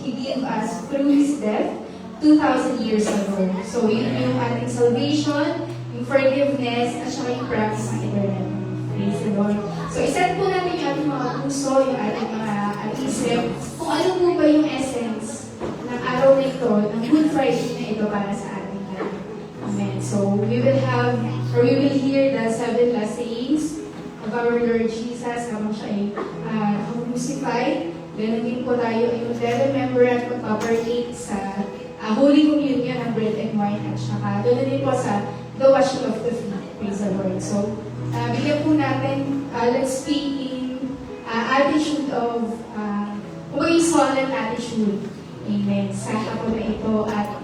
He gave us through His death 2,000 years ago. So, yun yung ating salvation, yung forgiveness, at saka yung promise ng eternal. Praise the Lord. So, iset po natin yung ating mga puso, yung ating mga isip, kung ano po ba yung essence ng araw na ito, ng Good Friday na ito para sa ating lahat. Amen. So, we will hear the 7 last sayings of our Lord Jesus habang siya ay crucified. Ganun din po tayo ay mag-remember at mag-partake sa Holy Communion ng bread and wine at saka ganun din po sa the washing of the feet. Praise the Lord. So, bigyan po natin, let's speak in attitude of, kung yung solemn attitude. Amen. Sa hapon na ito at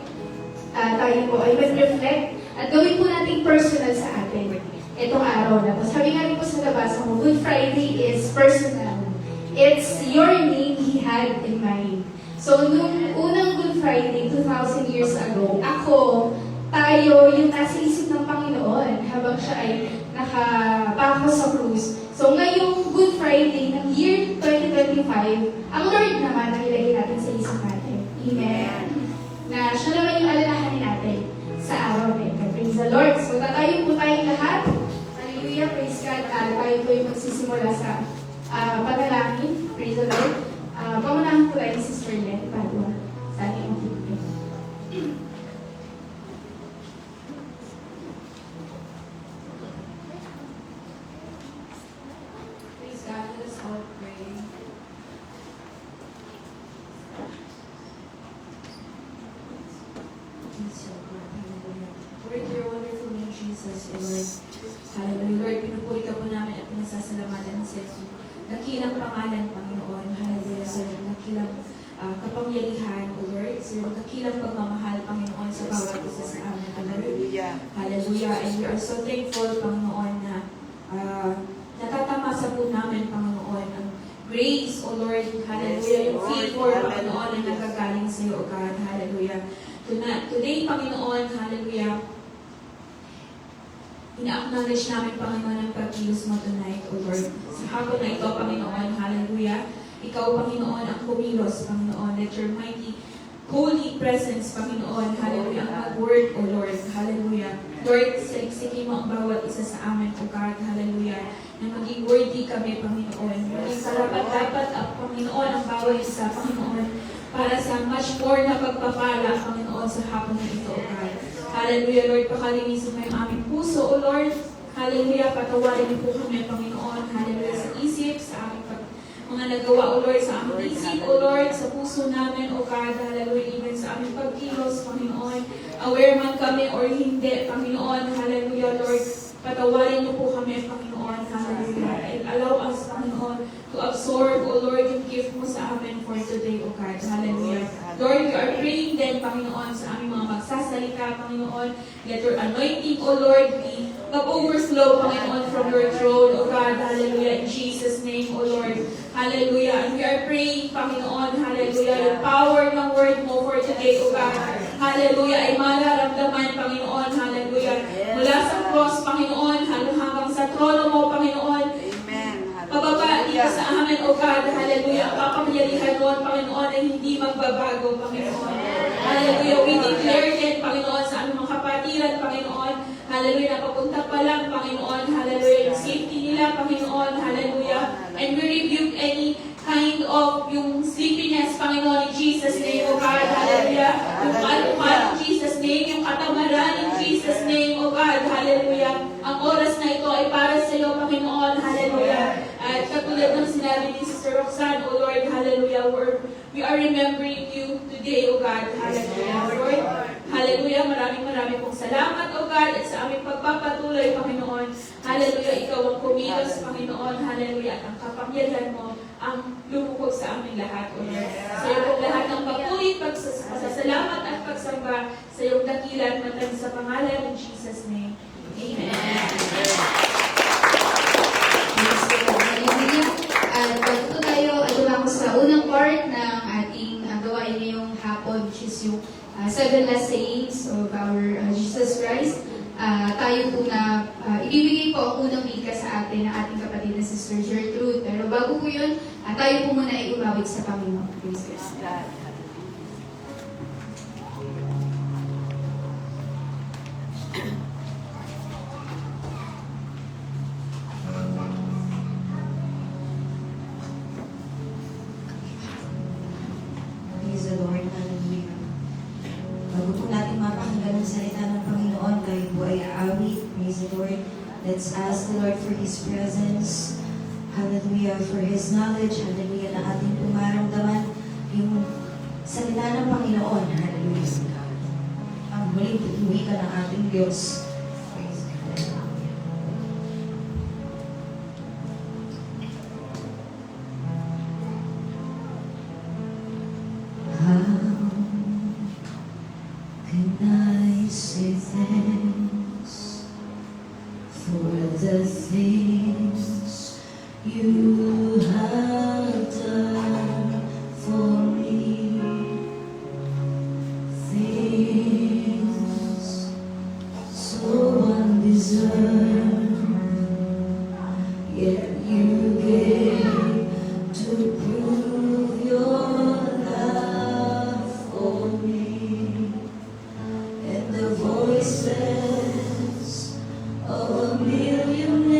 tayo po ay mag-reflect at gawin po natin personal sa atin itong araw na po. Sabi nga rin po sa nabasa mo, Good Friday is personal. It's your name He had in mind. So, nung unang Good Friday, 2,000 years ago, tayo, yung nasa isip ng Panginoon habang siya ay nakapako sa krus. So, ngayong Good Friday ng year 2025, ang Lord naman ang ilagay natin sa isip natin. Amen. Na siya naman yung alalahanin natin sa araw na ito. Praise the Lord. So, tatayo po tayong lahat. Hallelujah. Praise God. Tayo po yung magsisimula sa panalangin. Praise the Lord. Pamunahan po tayo si Sister Len bago sa ating magpipin. Praise God. Let us all pray. Lord, your wonderful name, Jesus, Lord. Hallelujah. Lord, pinupuri ka po namin at pinasasalamatan sa iyo. Dakilang pangalan, Panginoon. Hallelujah. Sa dakilang kapangyarihan, O Lord. Sa dakilang pagmamahal, Panginoon, sa bawat isa sa amin. Hallelujah. Hallelujah. And we are so thankful, Panginoon, na natatamasa po namin, Panginoon, ang grace, O Lord. Hallelujah. Yung favor, Panginoon, na nagagaling sa iyo, O God. Hallelujah. Today, Panginoon, hallelujah, ina-acknowledge namin, Panginoon, ang pagkilos mo tonight, O Lord. Sa hapon na ito, Panginoon, hallelujah, ikaw, Panginoon, ang kumilos, Panginoon. Let your mighty, holy presence, Panginoon, hallelujah, ang mag-word, O Lord, hallelujah. Lord, saliksikin mo ang bawat isa sa amin, O God, hallelujah, na maging worthy kami, Panginoon. Maging karapat-dapat, Panginoon, ang bawat isa, Panginoon, para sa much more na pagpapala, Panginoon, sa hapon na ito, O God. Hallelujah, Lord, pakalinisin mo yung aming puso, O Lord. Hallelujah, patawarin niyo po kami, Panginoon. Hallelujah, sa isip, sa aming mga nagawa, O Lord, sa aming isip, O Lord, sa puso namin, O God. Hallelujah, even sa aming pagkilos, Panginoon. Aware man kami or hindi, Panginoon. Hallelujah, Lord. Patawarin niyo po kami, Panginoon. Hallelujah. And allow us, Panginoon, to absorb, O Lord, yung gift mo sa amin for today, O God. Hallelujah. Lord, we are praying then, Panginoon, sa aming mga magsasalita, Panginoon. Let your anointing, O Lord, be mag-overflow, Panginoon, from your throne, O God. Hallelujah. In Jesus' name, O Lord. Hallelujah. And we are praying, Panginoon, hallelujah, yung power ng word mo for today, O God. Hallelujah. Ay mararamdaman, Panginoon, hallelujah. Mula sa cross, Panginoon, hanggang sa trono mo, Panginoon. Pababa dito sa amin, O God, hallelujah. Ang kapangyarihan mo, Panginoon, ay hindi magbabago, Panginoon. Hallelujah. We declare din, Panginoon, sa aming mga kapatiran, Panginoon, hallelujah, na papunta pa lang, Panginoon, hallelujah, yung safety nila, Panginoon, hallelujah. And we rebuke any kind of yung sleepiness, Panginoon, in Jesus' name, O God, hallelujah. Yung kaluman in Jesus' name, yung katamaran in Jesus' name, O God, hallelujah. Ang oras na ito ay para sa iyo, Panginoon, hallelujah. At katulad ng sinabi ni Sister Roxanne, O Lord, hallelujah, we are remembering you today, O God, hallelujah. Lord, hallelujah, maraming pong salamat, O God, at sa aming pagpapatuloy, Panginoon, hallelujah, ikaw ang kumilos, Panginoon, hallelujah, at ang kapangyarihan mo ang lumukog sa aming lahat, O Lord. Sa iyo pong lahat ng papuri, pasasalamat at pagsamba sa iyong dakilan, matang sa pangalan ng Jesus' name. Amen. At bago tayo dumako sa unang part ng ating gawain ngayong hapon, which is yung 7 last sayings of our Jesus Christ. Tayo po na ibibigay po ang unang wika sa atin ng ating kapatid na Sister Gertrude. Pero bago po yun, tayo po muna ay umawit sa Panginoon. Praise God. Lord. Hallelujah. Bago po natin mapakinggan ang salita ng Panginoon, tayo po ay aawit. Praise the Lord. Let's ask the Lord for His presence. Hallelujah. For His knowledge. Hallelujah. Na ating pumaramdaman yung salita ng Panginoon. Hallelujah. Ang huling wika ng ating Diyos. Praise God. How can I say thanks for the things you have done for me? Things so undeserved, yet you gave to prove your love for me. And the voices of a million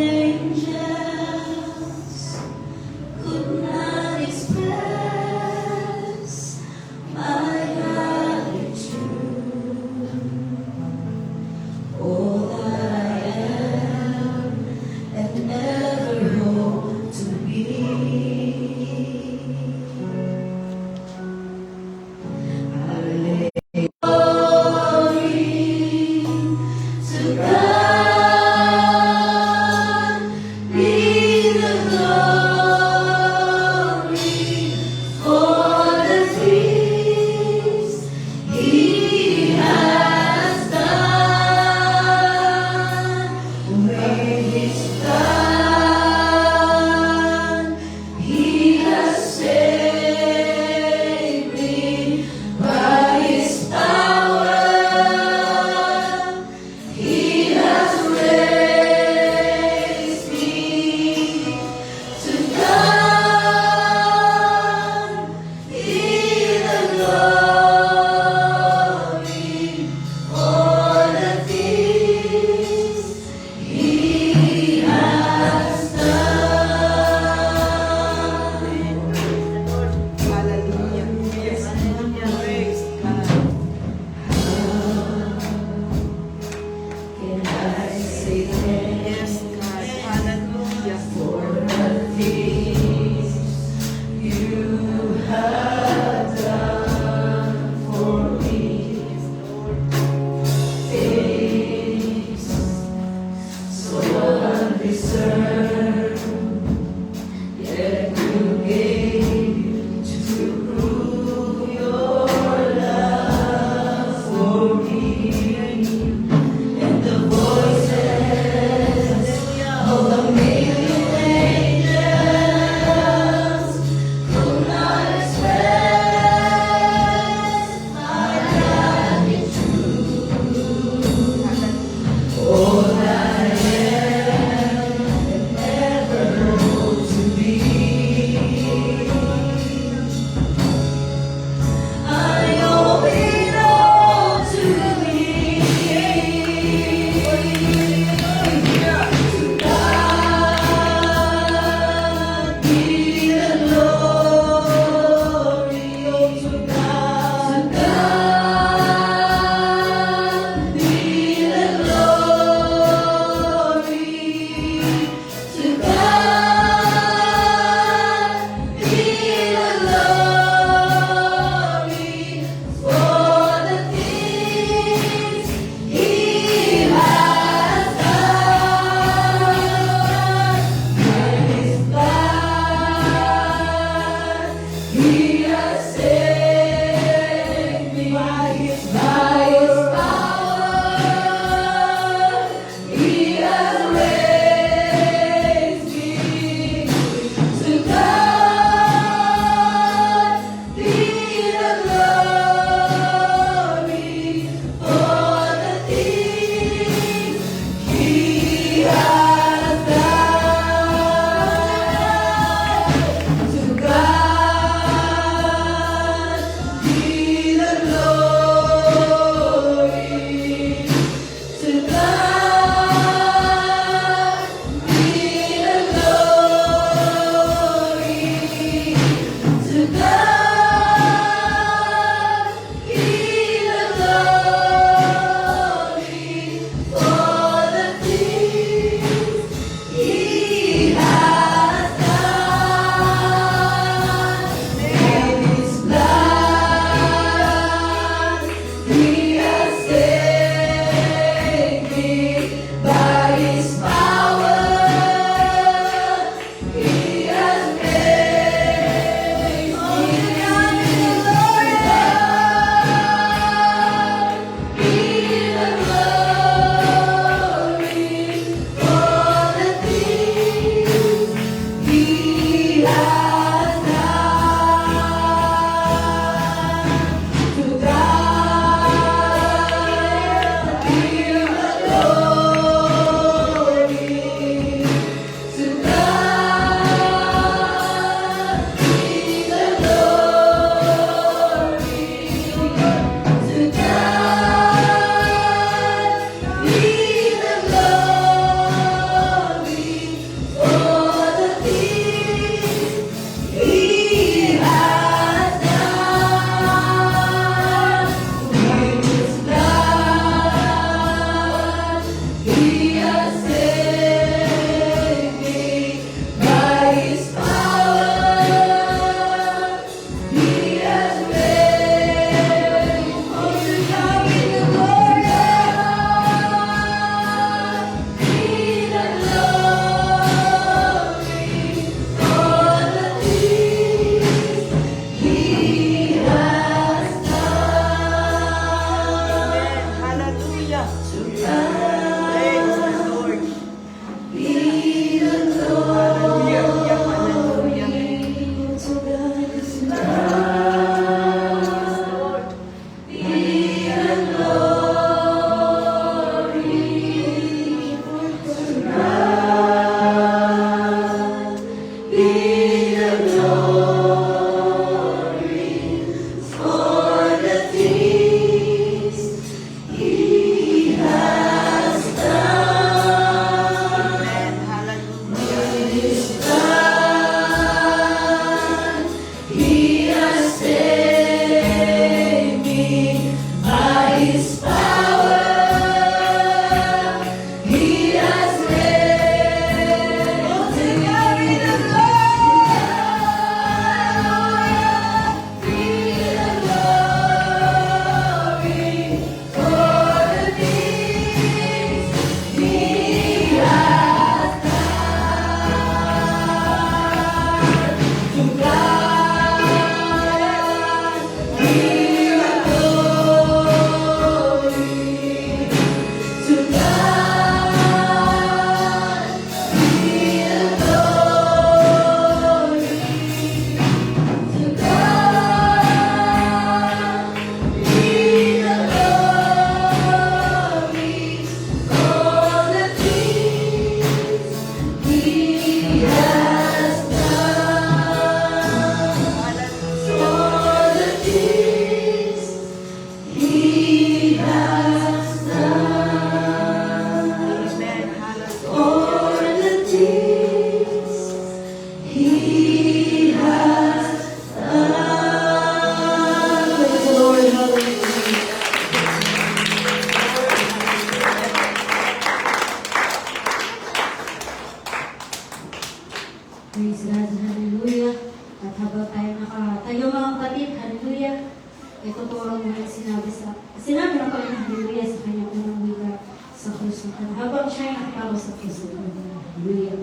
ito po ang mga sinabi ng Panginoon Hallelujah sa kanyang unang wika sa krus ng Kanya. Habang siya ay nakapako sa krus ng Kanya. Hallelujah.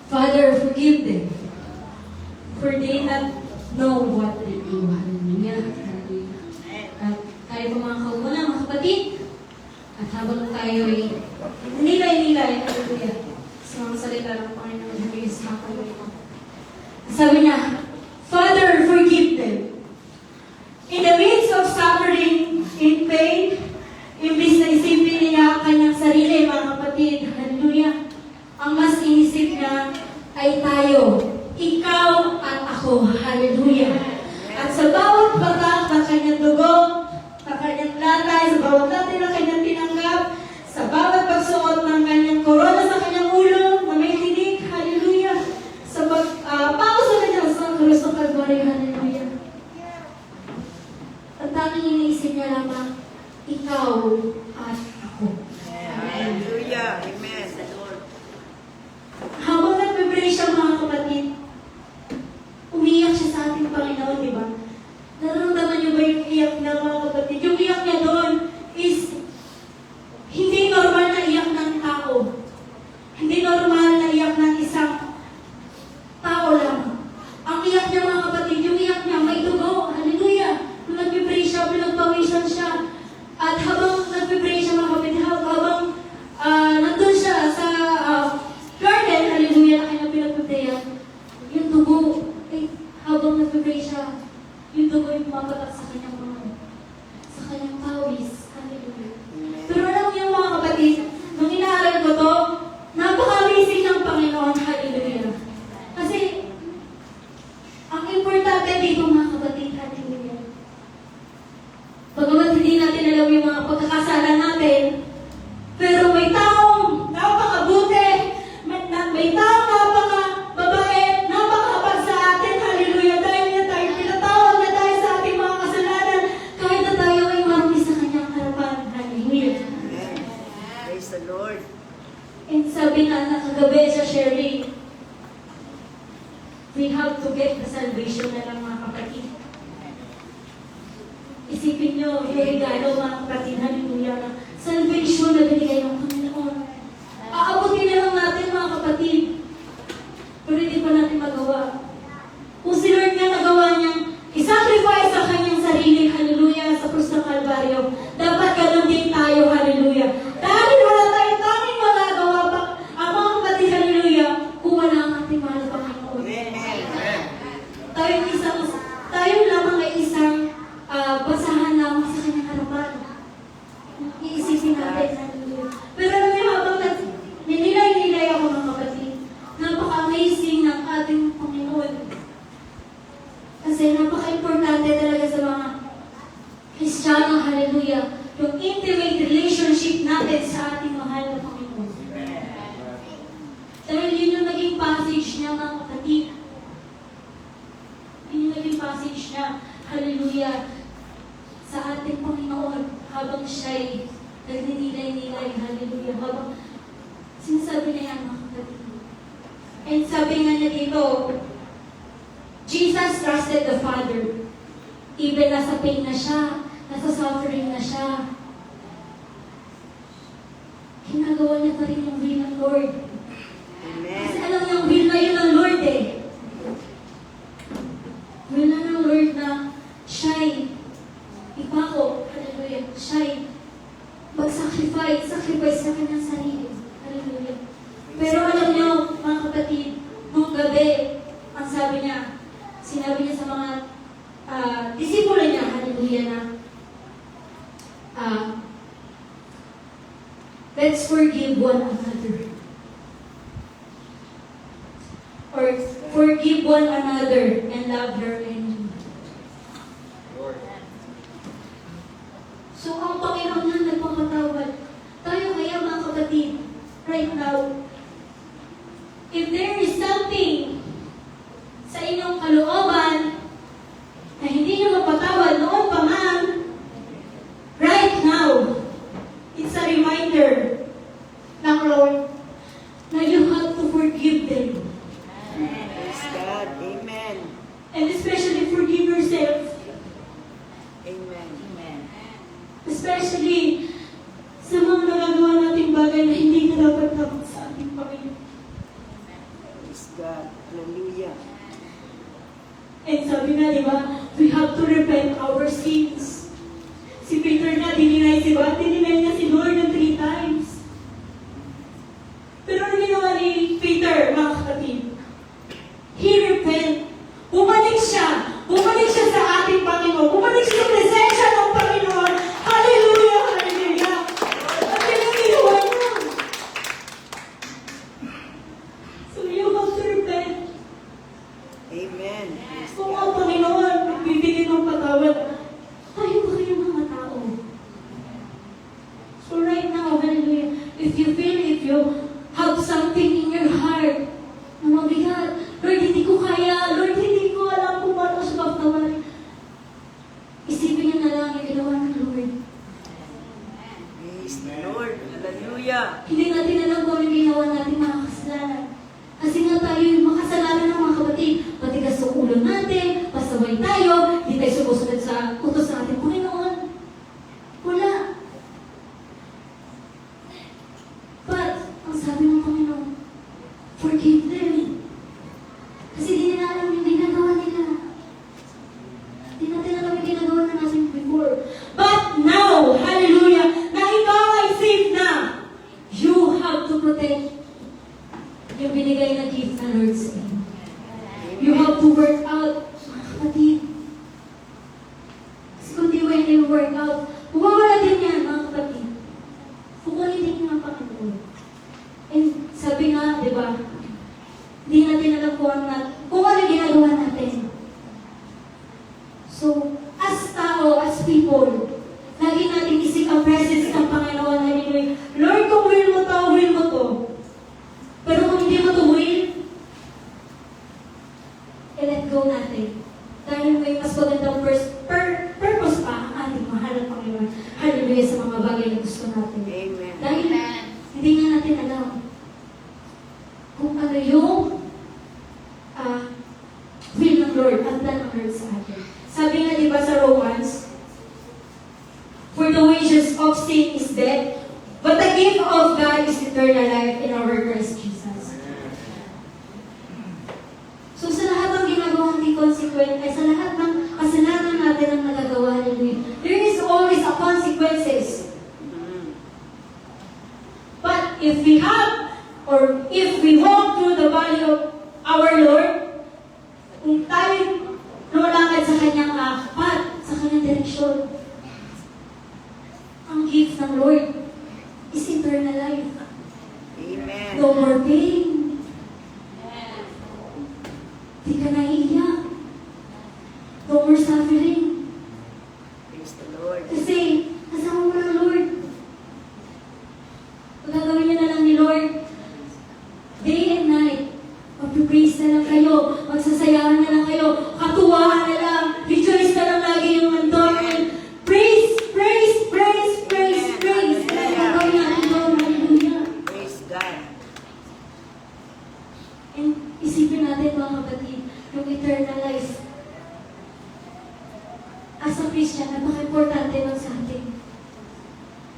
Father, forgive them, for they not know what they do. Hallelujah. Hallelujah. At tayo po mga kauna, mga kapatid, at habang tayo ay nilay-nilay, hallelujah, sa mga salita ng Panginoon Hallelujah sa mga kauna. Sabi niya, Father, forgive them. In the midst of suffering, in pain, imbis na isipin niya ang kanyang sarili, mga kapatid, hallelujah, ang mas inisip niya ay tayo, ikaw at ako, hallelujah. At sa bawat batak ng kanyang dugo, ng kanyang latay, sa bawat latay na kanyang tinanggap, sa bawat pagsuot ng kanyang korona sa kanyang ulo, na may tinik, hallelujah, sa pauso na niya sa krus ng Kalbaryo, hallelujah. Ang tanging iniisip niya lamang, ikaw at ako. Hallelujah. Amen. Habang nagbe-pray siya, mga kapatid, umiyak siya sa ating Panginoon, di ba? Nararamdaman niyo ba yung iyak niya, mga kapatid? Yung iyak niya doon is hindi normal na iyak ng tao. Hindi normal na iyak ng isang tao lang. Ang iyak niya, mga kapatid, yung iyak niya, may dugo. Hallelujah! Nung nagbe-pray siya, pinagpawisan siya. At habang nagbe-pray siya, mga kapatid, habang nandun siya sa garden, hallelujah, na kanyang pinagpaprayan, yung dugo, habang nagbe-pray siya, yung dugo yung pumapatak sa kanyang sa kanyang pawis. Hallelujah. Pero alam niyo, mga kapatid, nung inaaral ko to, napaka-amazing ng Panginoon. Hallelujah. Kasi, ang importante dito, mga kapatid, hallelujah. Bagamat hindi natin alam yung mga pagkakasala natin, pero may taong napakabuti, may taong napakababait, napakahapag sa atin, hallelujah, dahil niya tayo pinatawag na tayo sa ating mga kasalanan, kahit na tayo ay marumi sa kanyang harapan, hallelujah. Amen. Praise the Lord. And sabi nga na kagabi sa sharing, we have to get the salvation na lang, mga kapatid. Isipin nyo, yung regalo, mga kapatid, hallelujah, na salvation na binigay ng Panginoon. Aabutin na lang natin, mga kapatid. Pero hindi pa natin magawa. Kung si Lord nga nagawa niyang isacrifice sa kanyang sarili, hallelujah, sa krus ng Kalbaryo, dapat ganun din tayo, hallelujah. Dahil wala tayong tanging magagawa pa, ang mga kapatid, hallelujah, kung wala ang ating mahal na Panginoon. Amen. Tayo lamang ay isang basahan lamang sa kanyang harapan. Iisipin natin, hallelujah. Pero alam niyo, habang ninilay-nilay ako, mga kapatid, napaka-amazing ng ating Panginoon. Kasi napaka-importante talaga sa mga Kristiyano, hallelujah, yung intimate relationship natin sa ating mahal na Panginoon. Dahil yun yung naging passage niya, mga kapatid. Yun yung naging passage niya, hallelujah, sa ating Panginoon habang siya'y nagninilay-nilay, hallelujah, habang sinasabi na yan, mga kapatid. And sabi nga niya dito, Jesus trusted the Father. Even nasa pain na siya, nasa suffering na siya, ginagawa niya pa rin yung will ng Lord. Kasi Amen. alam niyo, yung will na yun ng Lord eh. Will na ng Lord na siya'y ipako, hallelujah, siya'y mag-sacrifice sa kanyang sarili. Hallelujah. Pero alam niyo, mga kapatid, nung gabi, ang sabi niya, sinabi niya sa mga disipulo niya, hallelujah, na let's forgive one another. Or forgive one another and love your enemy. So, ang Panginoon na nagpapatawad. Tayo kaya, mga kapatid, right now, if there is something sa inyong kalooban na hindi nyo mapatawad noon pa man, right now, it's a reminder ng Lord na you have to forgive them. Praise God. Amen. And especially forgive yourself. dininay si God, dininay niya si Lord ng 3 times. Pero ano ginawa ni Peter, mga kapatid? He repent. Bumalik siya. Bumalik siya sa ating Panginoon. Bumalik siya sa presensya ng Panginoon. Hallelujah! Hallelujah! At yun ang ginawa niya. So you have to repent. Amen. Kung ang Panginoon magbibigay ng patawad, tayo ba kayo mga tao? So right now, hallelujah, if you have something in your heart, na mabigat, Lord, hindi ko kaya, Lord, hindi ko alam kung paano siya pagtawarin. Isipin niyo na lang yung ginawa ng Lord. Praise the Lord. Hallelujah. Hindi natin alam kung ano yung ginawa natin mga kasalanan. Kasi nga tayo yung makasalanan ng mga kapatid. Matigas sa ulo natin, pasaway tayo, hindi tayo sumusunod sa utos ng ating Panginoon. Wala. But, ang sabi ng Panginoon, forgive them. Kasi di nila alam yung ginagawa nila. Di natin alam yung ginagawa na natin before. But now, hallelujah, na ikaw ay safe na, you have to protect yung binigay na gift na Lord sa iyo. You have to work out, mga kapatid. Kasi kung di mo yung work out, mawawala din yan, mga kapatid. Kukunin din yung Panginoon. And sabi nga, di ba, hindi natin alam kung ano ginagawa natin. So, as tao, as people, lagi natin isip ang presence ng Panginoon. Hallelujah. Lord, kung will mo to. Pero kung hindi mo to will, let go natin. Dahil may mas magandang purpose pa ang ating mahal na Panginoon. Hallelujah sa mga bagay na gusto natin. Amen. Dahil hindi nga natin alam kung ano yung will ng Lord, ang plan ng Lord sa atin. Sabi nga diba sa Romans, for the wages of sin is death, but the gift of God is eternal life in our Christ Jesus. So sa lahat ng ginagawa natin consequence, ay sa lahat ng kasalanan natin ang nagagawa ni there is always a consequences. But if we have, or if we walk through the valley of our Lord, kung tayo lumalakad sa kanyang path, sa kanyang direksyon, ang gift ng Lord is eternal life. Amen. No more pain. Di ka naiiyak. No more suffering. Praise the Lord. Kasi, kasama mo ng Lord. Magagawin niyo na lang ni Lord. Day and night. Mag-praise na lang kayo. Magsasayahan na lang kayo. Katuwaan na lang. Rejoice na lang lagi yung mandormin. Praise, praise, praise, praise, praise. Magagawin natin doon. Hallelujah. Praise God. And isipin natin mga kapatid, yung eternal life. As a Christian, napaka-importante nun sa atin.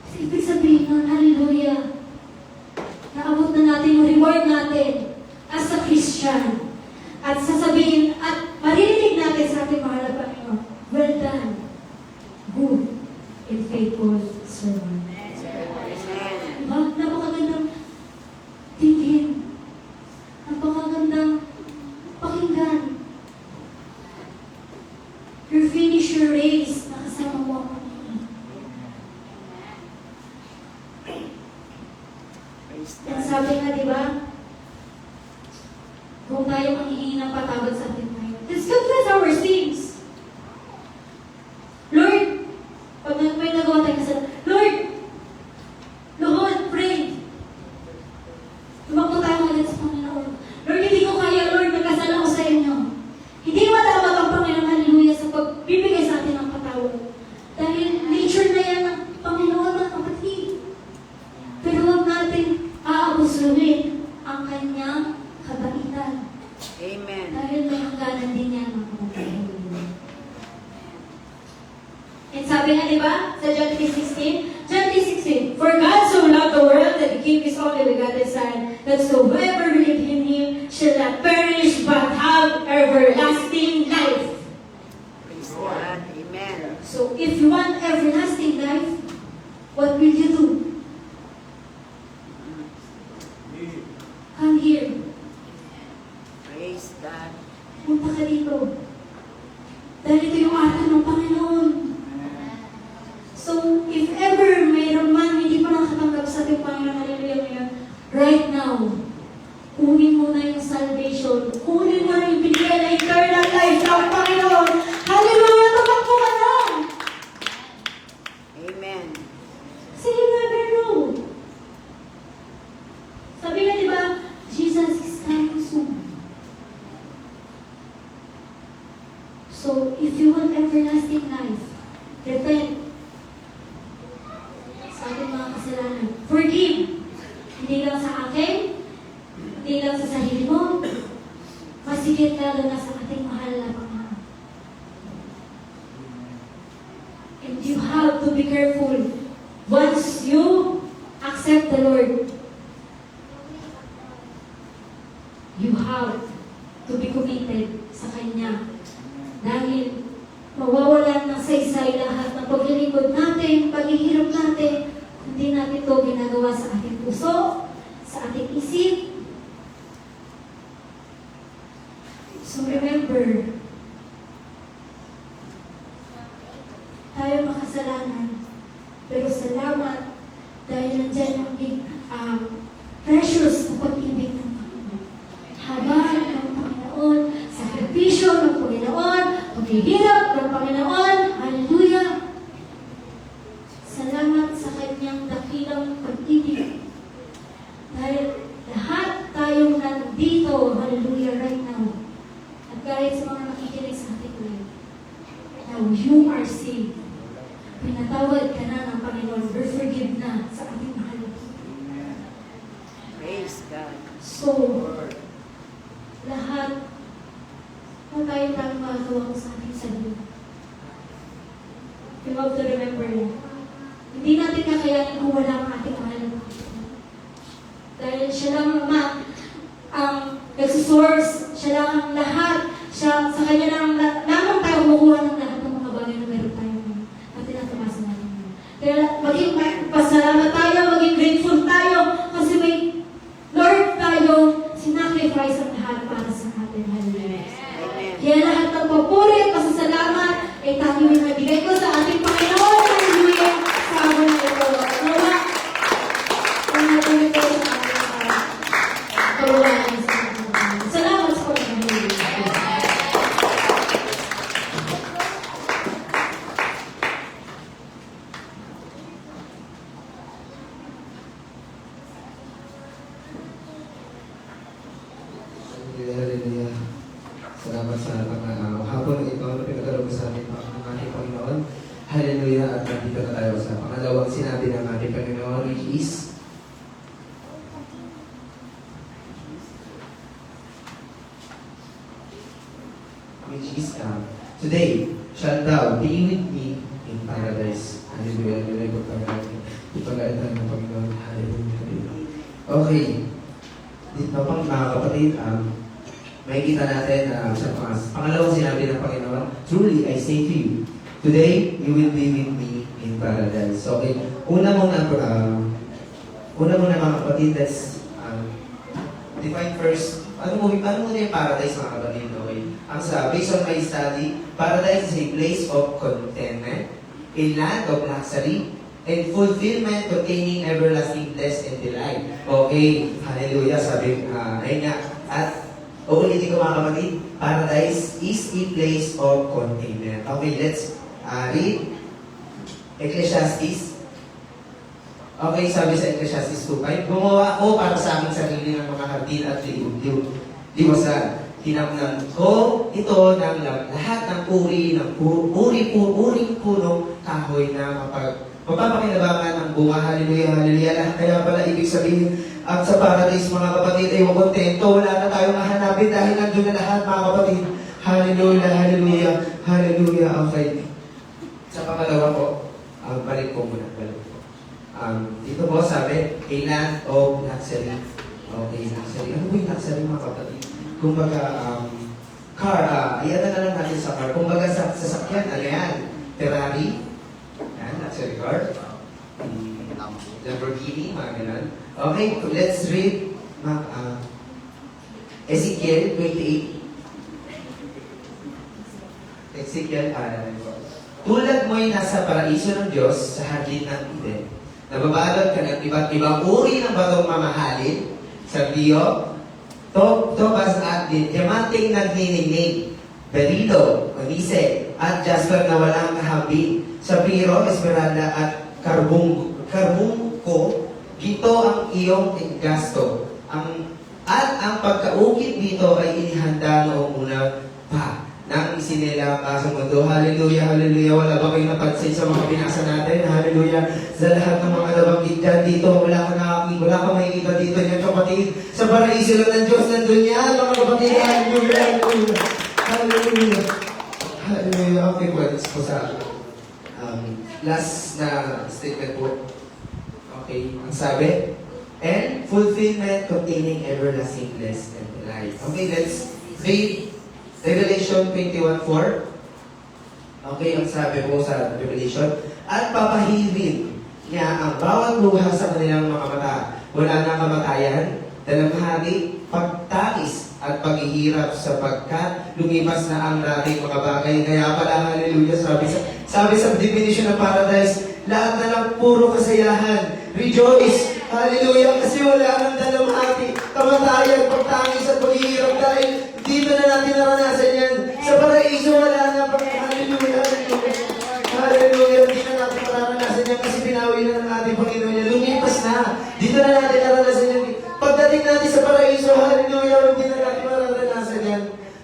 Kasi ibig sabihin nun, hallelujah, naabot na natin yung reward natin as a Christian. At sasabihin, at maririnig natin sa ating mahal na Panginoon, well done, good and faithful servant. Amen. Diba? Napakagandang tingin. Napakagandang pakinggan. You finish your race, nakasama mo ang Panginoon. Praise Yan God. sabi nga, di ba? Kung tayo manghihingi ng patawad sa ating Panginoon, let's confess our sins. Lord, pag may nagawa tayo kasalanan, Lord, pray. Tumakbo tayo ulit sa Panginoon. Lord, hindi ko kaya, Lord, nagkasala ko sa inyo. Hindi matawag ang Panginoon, hallelujah, sa pagbibigay sa atin ng patawad. Dahil nature na yan ng Panginoon ng kapatid. Pero huwag natin aabusuhin ang kanyang kabaitan. Amen. Dahil may hangganan din yan ng kapatid. And sabi nga, di ba, sa John 3:16, John 3:16, for God so loved the world that He gave His only begotten Son, that so whoever believes in Him shall not perish but have everlasting life. Praise God. Amen. So if you want everlasting life, What will you do? Come here. Praise God. Punta ka dito. Dahil ito yung atin ng Panginoon. So, if ever mayroon man hindi pa nakatanggap sa ating Panginoon, hallelujah ngayon, right now, kunin mo na yung salvation. Kunin mo na yung binigay na eternal life ng Panginoon. Hallelujah! Tumakbo ka na! Amen. Kasi you never know. Sabi nga, di ba, Jesus is coming soon. So, if you want everlasting life, repent sa ating mga kasalanan. Forgive. Hindi lang sa akin, hindi lang sa sarili mo, masigit lalo na sa ating mahal na Panginoon. And you have to be careful once you accept the Lord. You have to be committed sa Kanya. Dahil mawawalan ng saysay lahat ng paglilingkod natin, paghihirap natin, hindi natin ito ginagawa sa ating puso, sa ating isip. So remember, tayo makasalanan, pero salamat dahil nandyan ang precious na pag-ibig ng Panginoon. Habang ng Panginoon, sakripisyo ng Panginoon, paghihirap ng Panginoon, hallelujah! Salamat sa kanyang dakilang pag-ibig. Dahil lahat tayong nandito, hallelujah, right now. At kahit sa mga nakikinig sa ating ngayon, now you are saved. Pinatawad ka na ng Panginoon, forgive na sa ating mahal. Praise God. So, lahat na tayo tayong magagawa ko sa ating sarili. You have to remember that. Hindi natin kakayanin kung wala ang ating mahal. Dahil siya lang ang nagsusource, siya lang ang lahat, siya, sa kanya lang lamang tayo kumukuha ng lahat ng mga bagay na meron tayo ngayon. At tinatamasa natin ngayon. Kaya maging pasalamat tayo, maging grateful tayo, kasi may Lord tayo, sinacrifice ang lahat para sa atin. Hallelujah. Amen. Kaya lahat ng papuri at pasasalamat ay tayo yung nabigay ko sa ating Panginoon. Hallelujah. Sa araw na ito. Nawa, ang natin ito sa ating kawalan sa ating Panginoon. Salamat sa Panginoon. Hallelujah. Salamat sa hapon na ito na pinagdalo sa ating ating Panginoon. Hallelujah. At nandito na tayo sa pangalawang sinabi ng ating Panginoon, which is, today shall thou be with me in paradise. Hallelujah. Hallelujah. Ipagalitan ng Panginoon. Hallelujah. Okay. Dito pang mga kapatid, makikita natin sa pangalawang sinabi ng Panginoon, truly I say to you, today you will be with me in paradise. So, okay, una muna mga kapatid, let's define first, ano muna yung paradise mga kapatid, okay? Ang based on my study, paradise is a place of contentment, a land of luxury, and fulfillment containing everlasting bliss and delight. Okay, hallelujah, sabi, ayun nga. At, uulitin ko mga kapatid, paradise is a place of contentment. Okay, let's read Ecclesiastes. Okay, sabi sa Ecclesiastes 2:5, gumawa ko para sa aking sarili ng mga hardin at liwasan. Tinamnan ko ito ng lahat ng uring punong kahoy na mapapakinabangan ng bunga. Hallelujah, hallelujah. Kaya pala ibig sabihin, at sa paradise mga kapatid ay kontento. Wala na tayong hahanapin dahil nandun na lahat mga kapatid. Hallelujah, hallelujah, hallelujah. Okay. Sa pangalawa po, balik ko muna. Dito po sabi, a land of luxury. Okay, luxury. Ano po yung luxury mga kapatid? Kumbaga, car, iyan na lang natin sa car. Kumbaga sa sasakyan, ano yan? Ferrari. Yan, luxury car. Lamborghini, mga ganun. Okay, let's read Ezekiel 28. Ezekiel, tulad mo'y nasa paraiso ng Diyos sa hardin ng Eden. Nababalot ka ng iba't ibang uri ng batong mamahalin, sardiyo, topaz at din, diamanting nagniningning, berilo, manise, at jasper na walang kahabi, sapiro, esmeralda at karbungko, gito ang iyong gasto. At ang pagkaukit dito ay inihanda noong una pa nang isinilang sa mundo. Hallelujah, hallelujah. Wala ba kayong napansin sa mga binasa natin? Hallelujah. Sa lahat ng mga nabanggit dyan dito, wala kang makikita dito yan, kapatid. Sa paraiso lang ng Diyos, nandun yan, mga kapatid. Hallelujah, hallelujah. Hallelujah. Hallelujah. Okay, pwede po sa last na statement po. Okay, ang sabi, and fulfillment containing everlasting bliss and life. Okay, let's read Revelation 21:4. Okay, ang sabi po sa Revelation, at papahilin niya ang bawat luha sa kanilang mga mata. Wala na kamatayan, dalamhati, pagtakis at paghihirap sapagkat lumipas na ang dating mga bagay. Kaya pala, hallelujah, sabi sa definition ng paradise, lahat na lang puro kasayahan. Rejoice! Hallelujah! Kasi wala nang dalamhati, kamatayan, pagtakis at paghihirap dahil dito na natin naranasan yan. Sa paraiso, wala na. Hallelujah! Hallelujah! Hallelujah! Hindi na natin mararanasan yan kasi pinawi na ng ating Panginoon yan. Lumipas na. Dito na natin naranasan yan. Pagdating natin sa paraiso, hallelujah! Hindi na natin mararanasan yan.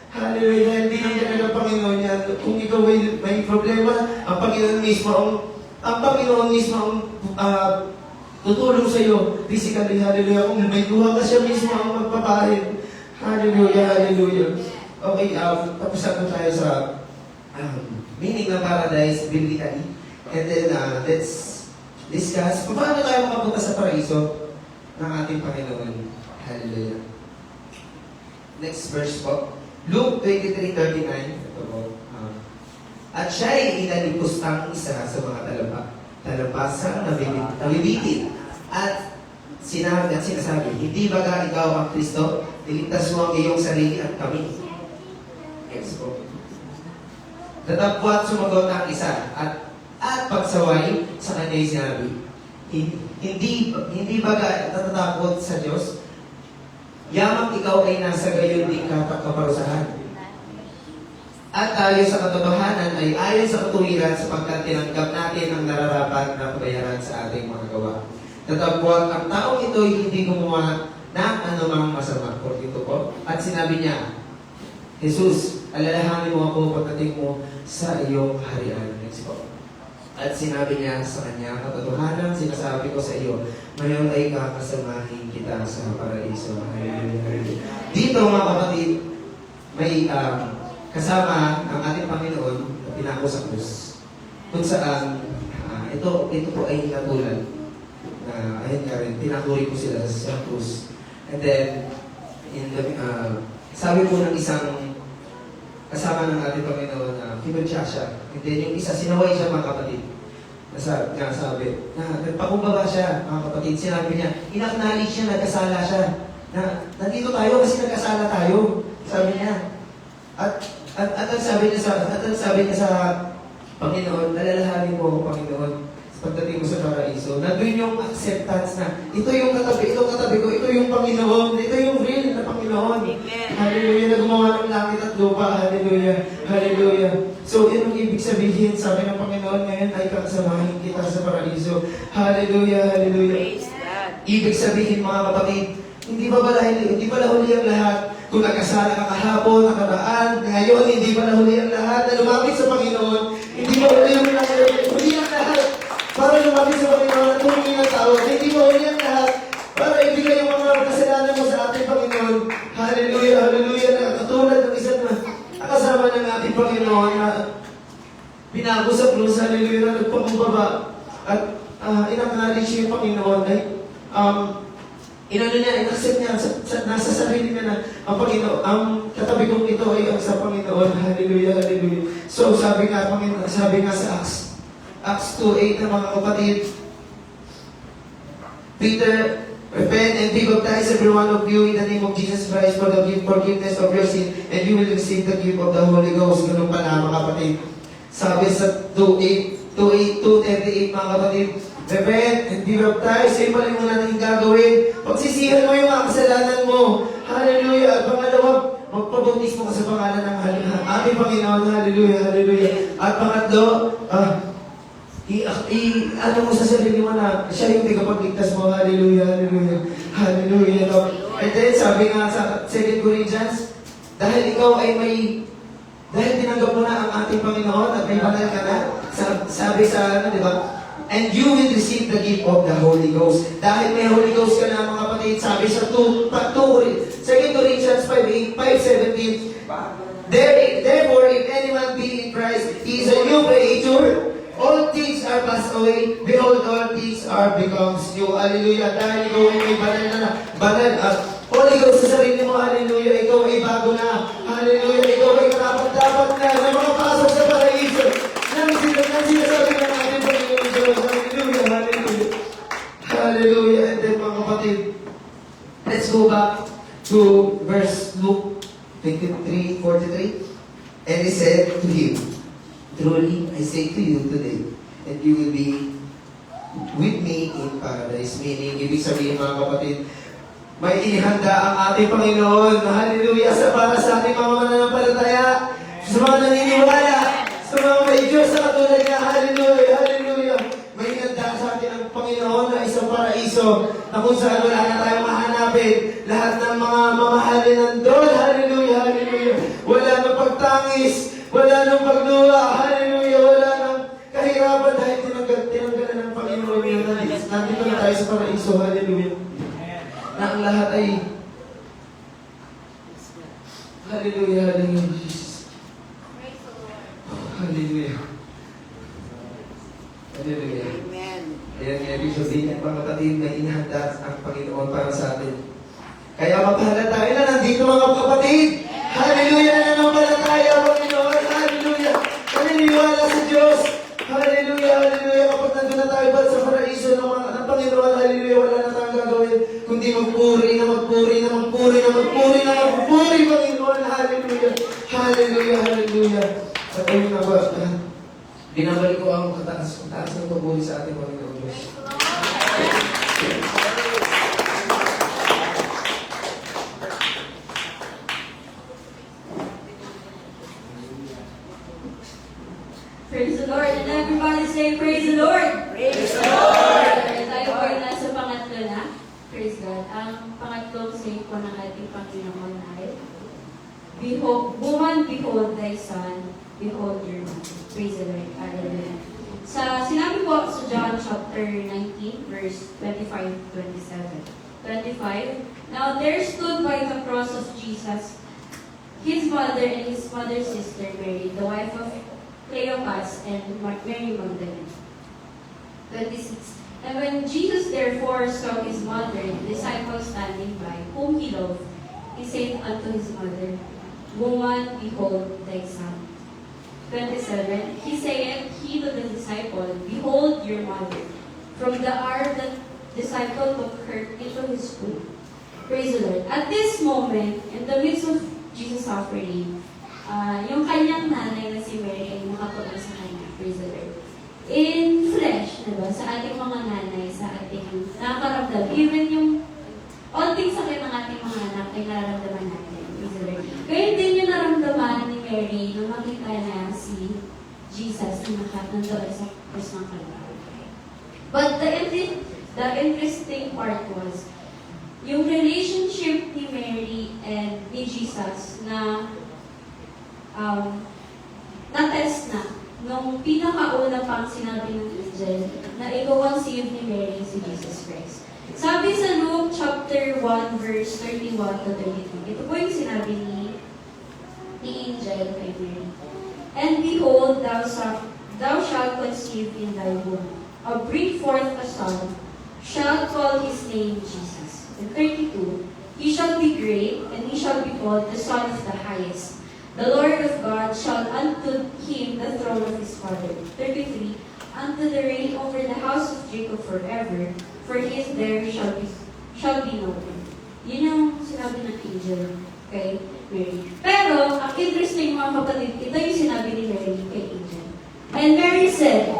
Hallelujah! Hindi na yan ng Panginoon yan. Kung ikaw may problema, ang Panginoon mismo ang tutulong sa iyo physically, hallelujah. Kung may duha ka, siya mismo ang magpapahid. Hallelujah, hallelujah. Okay, tapos na tayo sa meaning ng paradise biblically. And then, let's discuss kung paano tayo makapunta sa paraiso ng ating Panginoon. Hallelujah. Next verse po. Luke 23:39. Ito po. At siya'y inalipustang isa sa mga talampasang nabibitin. At sinasabi, hindi baga ikaw ang Kristo? Niligtas mo ang iyong sarili at kami. Yes po. Tatapwat sumagot ang isa at pagsaway sa kanya'y sinabi, hindi baga natatakot sa Diyos? Yamang ikaw ay nasa gayon din kaparusahan. At tayo sa katotohanan ay ayon sa katuwiran sapagkat tinanggap natin ang nararapat na kabayaran sa ating mga gawa. Tatapwat ang taong ito'y hindi gumawa ng anumang masama. Por dito po. At sinabi niya, Jesus, alalahanin mo ako pagdating mo sa iyong harian. Next po. At sinabi niya sa kanya, katotohanan, sinasabi ko sa iyo, ngayon ay kakasamahin kita sa paraiso. Dito mga kapatid, may kasama ang ating Panginoon na pinako sa krus. Kung saan, ito po ay natulad. Ayun nga rin, pinakuri ko sila sa krus. And then, sabi po ng isang kasama ng ating Panginoon na kinudya siya. And then yung isa, sinaway siya mga kapatid. Sabi, nagpakumbaba siya mga kapatid. Sinabi niya, in-acknowledge siya, nagkasala siya. Nandito tayo kasi nagkasala tayo. Sabi niya. At ang sabi niya sa Panginoon, alalahanin mo ako, Panginoon, pagdating mo sa paraiso. Nandun yung acceptance na, ito yung katabi ko, ito yung Panginoon, ito yung real na Panginoon. Amen. Hallelujah, na gumawa ng langit at lupa. Hallelujah, hallelujah. So, yun ang ibig sabihin, sabi ng Panginoon, ngayon ay kakasamahin kita sa paraiso. Hallelujah, hallelujah. Praise God. Ibig sabihin mga kapatid, hindi pala huli ang lahat. Kung nagkasala ka kahapon, nakaraan, ngayon, hindi pala huli ang lahat na lumapit sa Panginoon. Hindi pa huli ang lahat. Huli ang lahat. Para lumapit sa Panginoon at humingi ng tawad. Hindi pa huli ang lahat. Para ibigay yung mga kasalanan mo sa ating Panginoon. Hallelujah, hallelujah. Na katulad ng isang nakasama ng ating Panginoon na binago sa krus, hallelujah, na nagpakumbaba. At in-acknowledge yung Panginoon ay in-accept niya, nasa sarili niya na ang Panginoon, ang katabi kong ito ay ang sa Panginoon. Hallelujah, hallelujah. So, sabi nga sa Acts 2:8 na mga kapatid, Peter, repent and be baptized every one of you in the name of Jesus Christ for the forgiveness of your sin, and you will receive the gift of the Holy Ghost. Ganun pala, mga kapatid. Sabi sa 2:38, mga kapatid, repent and be baptized. Sa'yo pala yung natin gagawin. Pagsisihan mo yung mga kasalanan mo. Hallelujah. At pangalawa, magpabautismo ka sa pangalan ng ating Panginoon. Hallelujah, hallelujah. At pangatlo, ano mo sa sarili mo na siya yung tagapagligtas mo. Hallelujah, hallelujah, hallelujah. No? And then, sabi nga sa 2 Corinthians, dahil tinanggap mo na ang ating Panginoon at may banal ka na, sabi sa di ba? And you will receive the gift of the Holy Ghost. Dahil may Holy Ghost ka na, mga kapatid, sabi sa 2 Corinthians 5:17, therefore, if anyone be in Christ, he is a new creature. All things are passed away. Behold, all things are becomes new. Hallelujah. Dahil ikaw ay may banal at Holy Ghost sa sarili mo. Hallelujah. Ikaw ay bago na. Hallelujah. Ikaw ay dapat na makapasok sa paraiso. Nang sinasabi ng ating Panginoon Diyos. Hallelujah. Hallelujah. Hallelujah. And then, mga kapatid, let's go back to verse Luke 23:43. And he said to him, truly, I say to you today, and you will be with me in paradise. Meaning, ibig sabihin, mga kapatid, may inihanda ang ating Panginoon. Hallelujah! Para sa ating mga mananampalataya, sa mga naniniwala, sa mga may Diyos sa katulad niya. Hallelujah! Hallelujah! May inihanda sa atin ang Panginoon na isang paraiso na kung saan wala na tayong mahanapin. Lahat ng mga mamahalin nandun. Hallelujah! Hallelujah! Wala nang pagtangis. Wala nang pagluha. Hallelujah! Wala nang kahirapan dahil tinanggalan ng Panginoon yun. Nandito na tayo sa paraiso. Hallelujah! Na ang lahat ay hallelujah, hallelujah, Jesus. Hallelujah. Hallelujah. Amen. Ayan nga, ibig sabihin, mga kapatid, may inihanda ang Panginoon para sa atin. Kaya mapahala tayo na nandito, mga kapatid. Hallelujah, nananampalataya, Panginoon. Hallelujah. Naniniwala sa Diyos. Hallelujah, hallelujah. Kapag nandun na tayo ba sa paraiso ng Panginoon, hallelujah, wala na tayong gagawin. Kundi magpuri, Panginoon. Hallelujah. Hallelujah, hallelujah. At ayun na ba, binabalik ko ang kataas ng pagpuri sa ating Panginoon Diyos. Praise the Lord. And everybody say, praise the Lord. Praise the Lord. Tayo po ay nasa pangatlo na. Praise God. Ang pangatlong saying po ng ating Panginoon ay, Woman, behold thy son, behold your mother. Praise the Lord. Hallelujah. Sinabi po sa John chapter 19, verse 25-27. 25, Now there stood by the cross of Jesus his mother and his mother's sister Mary, the wife of Cleopas and Mary Magdalene. 26. And when Jesus therefore saw his mother and the disciples standing by, whom he loved, he said unto his mother, Woman, behold thy son. 27. He saith he to the disciple, Behold your mother. From the hour that disciple took her into his womb. Praise the Lord. At this moment, in the midst of Jesus' suffering, yung kanyang nanay na si Mary ay nakatuon sa kanya. Praise the Lord. In flesh, diba? Sa ating mga nanay, sa ating nakaramdam. Even yung onting sakit ng ating mga anak ay nararamdaman natin. Praise the Lord. Kaya din yung naramdaman ni Mary nung makita na si Jesus na nandoon sa krus ng Kalbaryo. But the interesting part was, yung relationship ni Mary and ni Jesus na na-test na nung pinakauna pang sinabi ng angel na ikaw ang save ni Mary si Jesus Christ. Sabi sa Luke chapter 1 verse 31-32, ito po yung sinabi ni angel kay Mary. And behold, thou shalt conceive in thy womb, bring forth a son, shalt call his name Jesus. And 32, he shall be great, and he shall be called the Son of the Highest. The Lord of God shall unto him the throne of his father. 33, unto the reign over the house of Jacob forever, for he is there shall be no end. Yun yung sinabi ng angel kay Mary. Pero, ang interesting mga kapatid, ito yung sinabi ni Mary kay angel. And Mary said,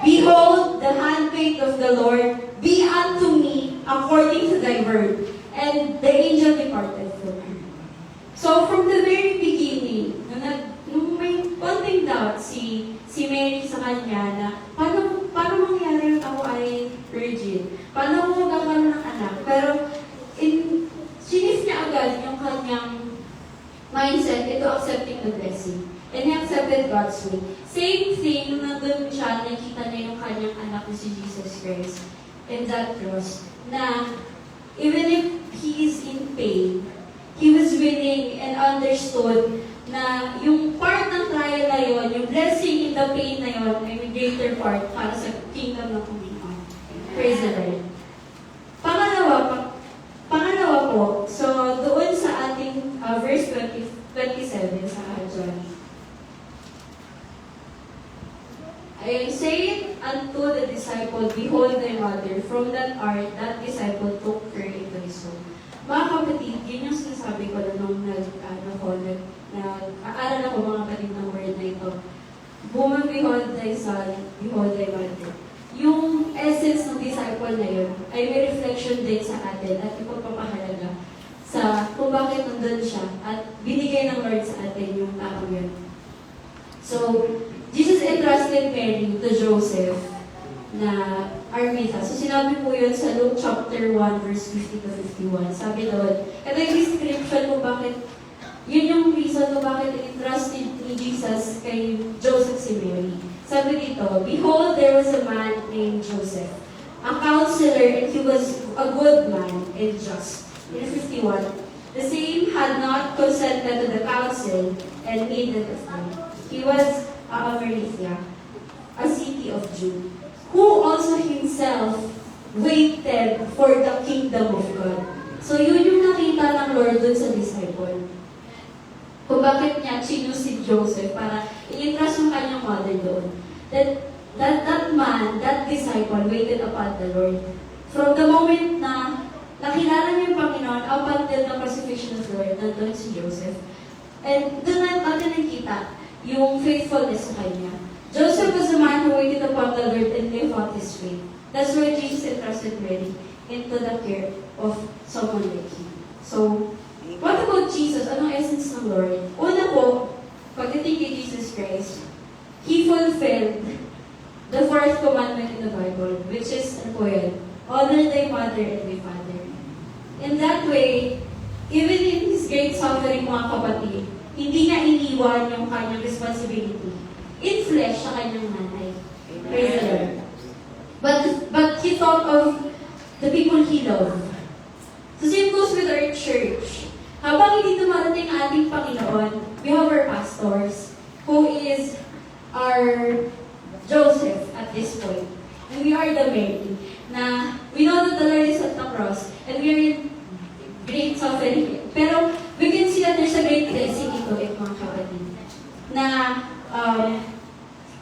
Behold, the handmaid of the Lord, be unto me according to thy word. And the angel departed from her. So, from the very beginning, nung may konting doubt si Mary sa kanya na paano mangyari yung ako ay virgin? Paano mo magkakaroon ng anak? Pero, sinif niya agad yung kanyang mindset, ito accepting the blessing. And he accepted God's way. Same thing, nung nandun siya, nakita niya yung kanyang anak na si Jesus Christ in that cross, na even if he is in pain, he was willing and understood na yung part ng trial na yun, yung blessing in the pain na yun, ay may greater part para sa kingdom ng Panginoon. Praise the Lord. Pangalawa po, so doon sa ating verse 27 sa John. I say it unto the disciple, behold thy mother. From that hour, that disciple took her into his home. Mga kapatid, yun yung sinasabi ko na nung nag-aaral ako mga kapatid ng word na ito. Woman, behold thy son, behold thy mother. Yung essence ng disciple na yun ay may reflection din sa atin at ipagpapahalaga sa kung bakit nandun siya at binigay ng Lord sa atin yung tao yun. So, Jesus entrusted Mary to Joseph na Armita. So, sinabi po yun sa Luke chapter 1, verse 50 to 51. Sabi doon, ito yung description kung bakit, yun yung reason kung bakit entrusted ni Jesus kay Joseph si Mary. Sabi dito, Behold, there was a man named Joseph, a counselor, and he was a good man and just. In 51, the same had not consented to the counsel and needed of him. He was Arimathea, a city of Judah, who also himself waited for the kingdom of God. So yun yung nakita ng Lord dun sa disciple. Kung bakit niya choose si Joseph para i-entrust yung kanyang mother doon. That man, that disciple, waited upon the Lord. From the moment na nakilala niya yung Panginoon, up until the crucifixion of the Lord, nandun si Joseph. And doon natin nakita yung faithfulness sa kanya. Joseph was a man who waited upon the Lord and lived out his faith. That's why Jesus entrusted Mary into the care of someone like him. So, what about Jesus? Anong essence ng Lord? Una po, pagdating kay Jesus Christ, He fulfilled the fourth commandment in the Bible, which is, ano po yan? Honor thy mother and thy father. In that way, even in His great suffering, mga kapatid, hindi niya iniwan yung kanyang responsibility in flesh sa kanyang nanay. Praise the Lord. But He thought of the people He loved. So same goes with our church. Habang hindi dumarating ang ating Panginoon, we have our pastors, who is our Joseph at this point. And we are the Mary. Na we know that the Lord is at the cross, and we are in great suffering. Pero we can see that there's a great blessing ito, mga kapatid. Na,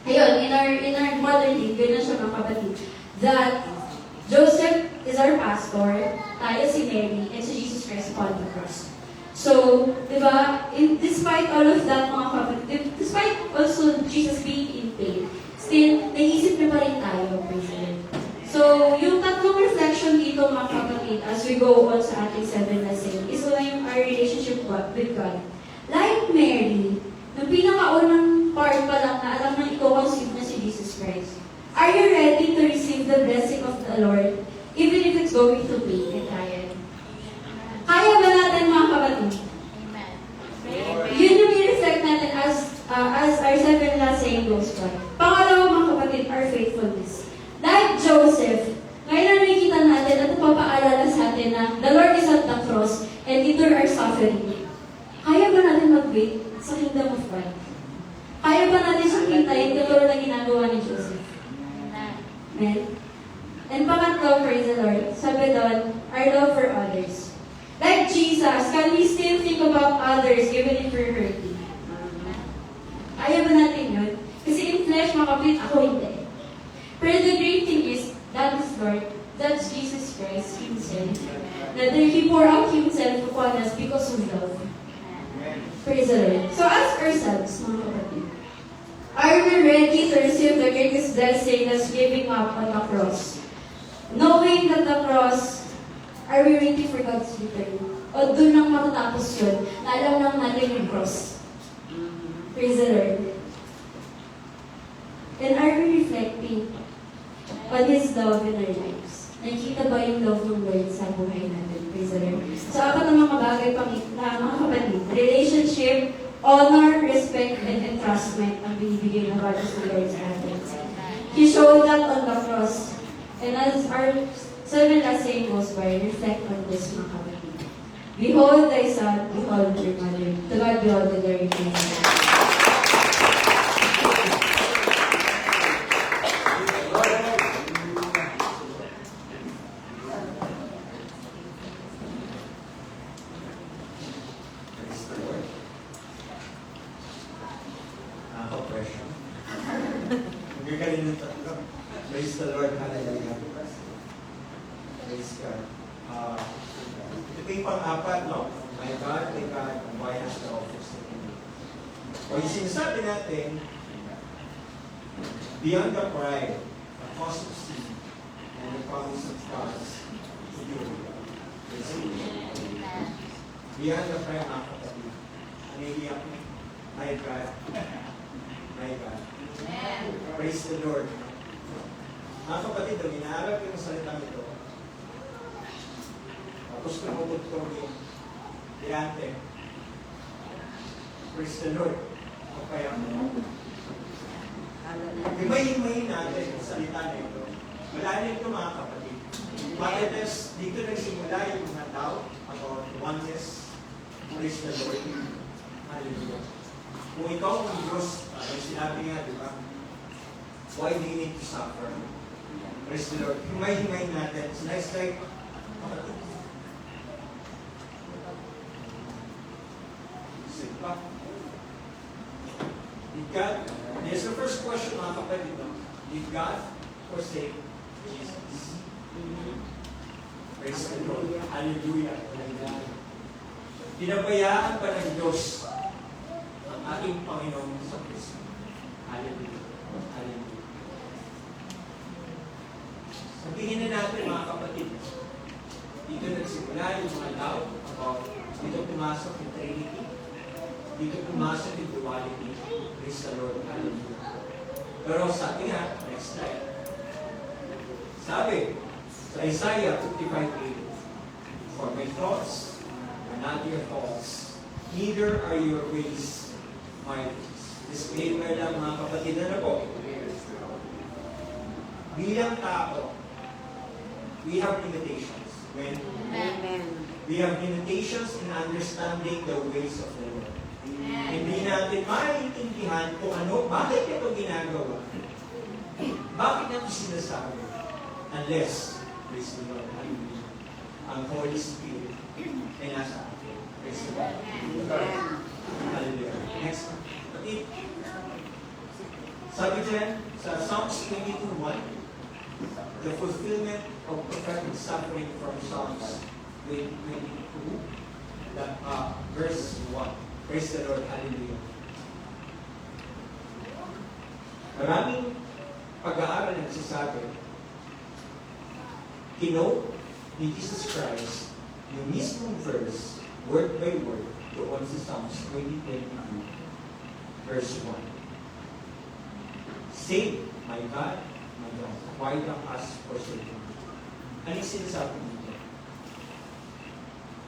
ayun, in our modern day, gano'n siya mga kapatid, that Joseph is our pastor, tayo si Mary, and si Jesus Christ upon the cross. So, di ba, despite all of that, mga kapatid, despite also Jesus being in pain, still, naisip niya pa rin tayo, praise the Lord. So, yung tatlong reflection dito, mga kapatid, as we go on sa ating 7 lesson, is una yung our relationship with God. Like Mary, nung pinakaunang part pa lang na alam na iko-conceive na si Jesus Christ, are you ready to receive the blessing of the Lord, even if it's going to be and trial? Kaya ba natin, mga kapatid? Amen. Yun yung i-reflect natin as our 7 last saying goes by. Pangalawa, mga kapatid, our faithfulness. Like Joseph, ngayon na nakikita natin at napapaalala sa atin na the Lord is at the cross and endure our suffering. Kaya ba natin mag-wait sa kingdom of God? Kaya ba natin siyang hintayin katulad na ginagawa ni Joseph? Amen. And pangatlo, praise the Lord, sabi doon, our love for others. Like Jesus, can we still think about others even if we're hurting? Kaya ba natin yun? Kasi in flesh, mga kapatid, ako hindi. Pero the great thing is, that is Lord, That's Jesus Christ Himself. That He poured out Himself upon us because of love. Praise the Lord. So ask ourselves, mga kapatid, are we ready to receive the greatest blessing that's giving up on the cross? Knowing that the cross, are we ready for God's return? O doon lang matatapos yun, na alam lang natin yung cross. Praise the Lord. And are we reflecting on His love in our lives? Nakikita ba yung love ng Lord sa buhay natin? Praise the Lord. So, apat na mga bagay na mga kapatid. Relationship, honor, respect, and entrustment ang binibigay ng God sa Lord sa atin. He showed that on the cross. And as our 7 last saying goes by, reflect on this, mga kapatid. Behold thy son, behold your mother. To God be all the glory. Nakaka-pressure. Hindi ka rin ng tatlo. Praise the Lord. Hallelujah. Praise God. Ito yung pang-apat, no? My God, why hast thou forsaken me? O yung sinasabi natin, beyond the pride, the cost of sin, and the promise of God's security. Beyond the pride, mga kapatid, naiiyak mo. My God. My God. Praise the Lord. Mga kapatid, ang inaaral ko yung salitang ito. Tapos tumutugtog yung diante. Praise the Lord. O kaya mo. Himayin natin ang salita na ito. Malalim ito mga kapatid. Bakit dito nagsimula yung mga tao about oneness. Praise the Lord. Hallelujah. Kung ikaw ang Diyos, ang sinabi nga, di ba? Why do you need to suffer? Praise the Lord. Himay natin. It's nice like, sit back. Did God, there's the first question mga kapatid. Did God forsake Jesus? Praise the Lord. Hallelujah. Pinabayaan ba ng Diyos ang ating Panginoon sa Kristo? Hallelujah. Hallelujah. Sabihin na natin mga kapatid, dito nagsimula yung mga tao about dito pumasok yung Trinity, dito pumasok yung duality. Praise the Lord. Hallelujah. Pero sabi nga, next slide. Sabi, sa Isaiah 55:8, for my thoughts are not your thoughts, neither are your ways my ways. Disclaimer lang mga kapatid na po. Bilang tao, we have limitations. Amen. We have limitations in understanding the ways of the Lord. Hindi natin maintindihan kung ano, bakit ito ginagawa. Bakit ito sinasabi? Unless, praise the Lord, hallelujah, ang Holy Spirit ay nasa atin. Praise the Lord. Hallelujah. Next. Sabi dyan, sa Psalms 22:1, the fulfillment of prophetic suffering from Psalms 22, verse 1. Praise the Lord. Hallelujah. Maraming pag-aaral nagsasabi, kinote ni Jesus Christ yung mismong verse, word by word, doon sa Psalms 22, verse 1. Say, my God, why thou hast forsaken me? Ano yung sinasabi dito?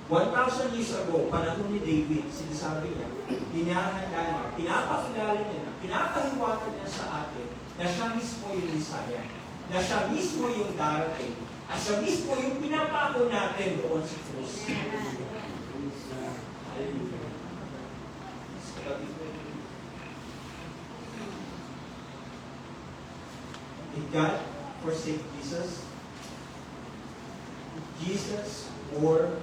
1,000 years ago, panahon ni David, sinasabi niya, pinahanda niya, pinapakilala niya, pinapahiwagan niya sa atin na siya mismo yung Messiah, na siya mismo yung darating, at siya mismo yung pinapako natin doon sa krus. Hallelujah. Did God forsake Jesus? Jesus bore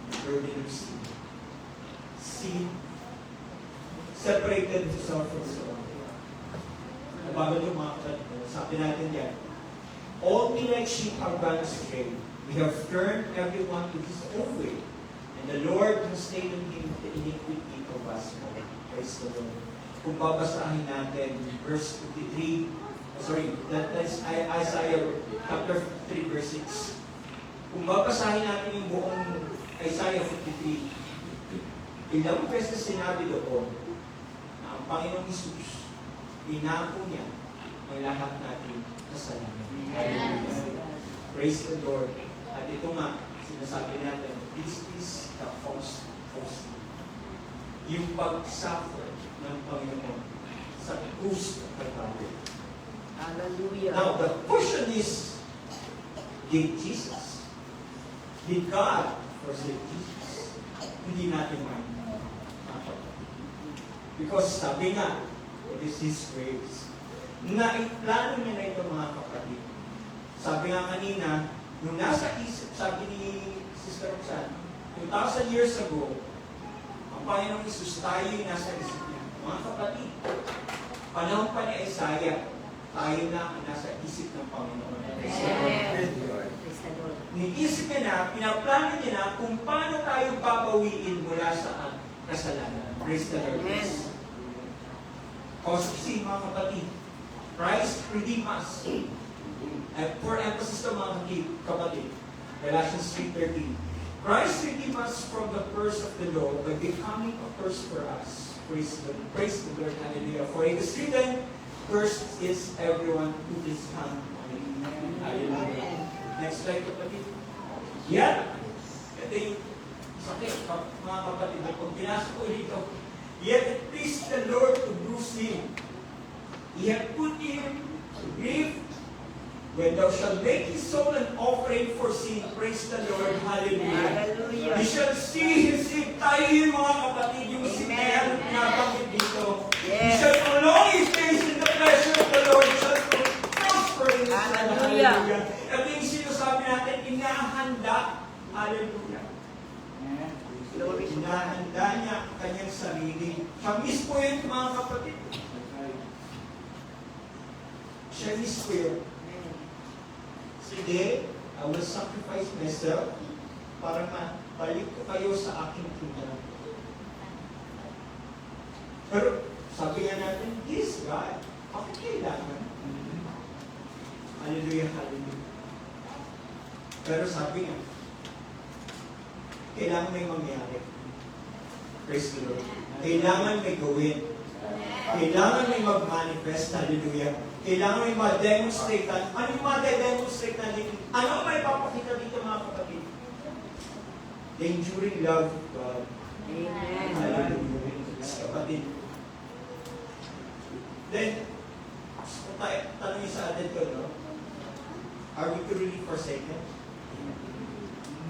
the burden of sin. Sin separated himself from the world. Nabagal yung mga kapatid. Sabi natin yan, All we like sheep have gone astray. We have turned everyone to his own way. And the Lord has taken him the iniquity of us all. Praise the Lord. Kung babasahin natin verse 53, that's Isaiah chapter 53 verse 6. Kung babasahin natin yung buong Isaiah 53, ilang beses sinabi doon na ang Panginoong Hesus, inako niya ang lahat natin kasalanan. Praise the Lord. At ito nga, sinasabi natin, this is the first cause. Yung pag-suffer ng Panginoon sa krus ng Calvary. Hallelujah. Now, the question is, did Jesus? Did God forsake Jesus? Hindi natin mind. Because sabi nga, it is His grace. Naiplano niya na ito mga kapatid. Sabi nga kanina, nung nasa isip, sabi ni Sister Roxanne, 2,000 years ago, ang Panginoong Isus, tayo yung nasa isip niya. Mga kapatid, panahon pa ni Isaiah, tayo na ang nasa isip ng Panginoon. Praise the Lord. Niisip niya na, pinaplano niya na kung paano tayo babawiin mula sa kasalanan. Praise the Lord. Yes. Kasi mga kapatid, Christ redeemed us. And for emphasis to mga kapatid, Galatians 3:13, Christ redeemed us from the curse of the law by becoming a curse for us. Praise the Lord. Hallelujah. For it is written, cursed is everyone who is found on him. Hallelujah. Next slide, kapatid. Yan. Ito yung sakit, mga kapatid. Pag pinasok ko dito, yet it pleased the Lord to bruise him. He had put him to grief. When thou shalt make his soul an offering for sin, praise the Lord. Hallelujah. Hallelujah. You shall see his sin. Tayo yung mga kapatid, yung sin na yan, nabanggit dito. You Yes. shall prolong his days in the pleasure of the Lord. You shall prosper in his life. Hallelujah. Ito yung sinasabi natin, inahanda. Hallelujah. Glory to God. Inahanda niya ang kanyang sarili. Siya mismo yun, mga kapatid. Siya mismo yun. Sige, I will sacrifice myself para mabalik ko kayo sa aking kingdom. Pero sabi nga natin, He is God. Bakit kailangan? Hallelujah, hallelujah. Pero sabi nga, kailangan may mangyari. Praise the Lord. Kailangan may gawin. Kailangan may mag-manifest. Hallelujah. Kailangan may ma-demonstrate. Ano yung ma-demonstrate natin? Ano may papakita dito mga kapatid? The enduring love of God. Amen. Hallelujah. Kapatid. Then, tanongin sa atin ko, no? Are we truly forsaken?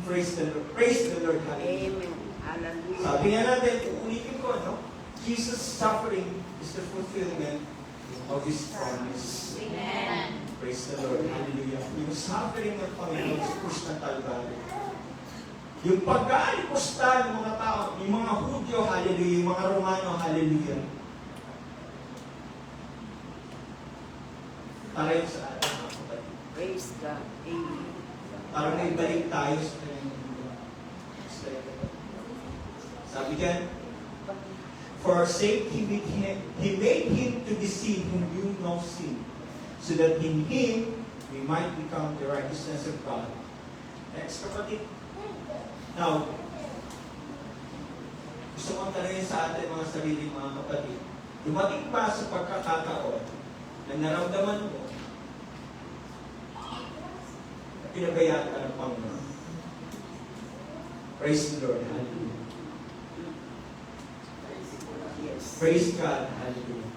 Praise the Lord. Praise the Lord. Hallelujah. Amen. Hallelujah. Sabi nga natin, uulitin ko, no? Jesus' suffering is the fulfillment of His promise. Amen. Praise the Lord. Hallelujah. Yung suffering ng Panginoon sa krus ng Calvary. Yung pag-aalipusta ng mga tao, yung mga Hudyo, hallelujah, yung mga Romano, hallelujah. Para yun sa atin, mga kapatid. Praise God. Amen. Para may balik tayo sa kanyang mundo. Sabi dyan, for our sake, He made Him to be sin whom knew no sin, so that in Him we might become the righteousness of God. Next, kapatid. Now, gusto kong tanongin sa atin mga sarili mga kapatid, dumating ba sa pagkakataon na naramdaman mo na pinabayaan ka ng Panginoon? Praise the Lord. Hallelujah. Yes. Praise God. Hallelujah.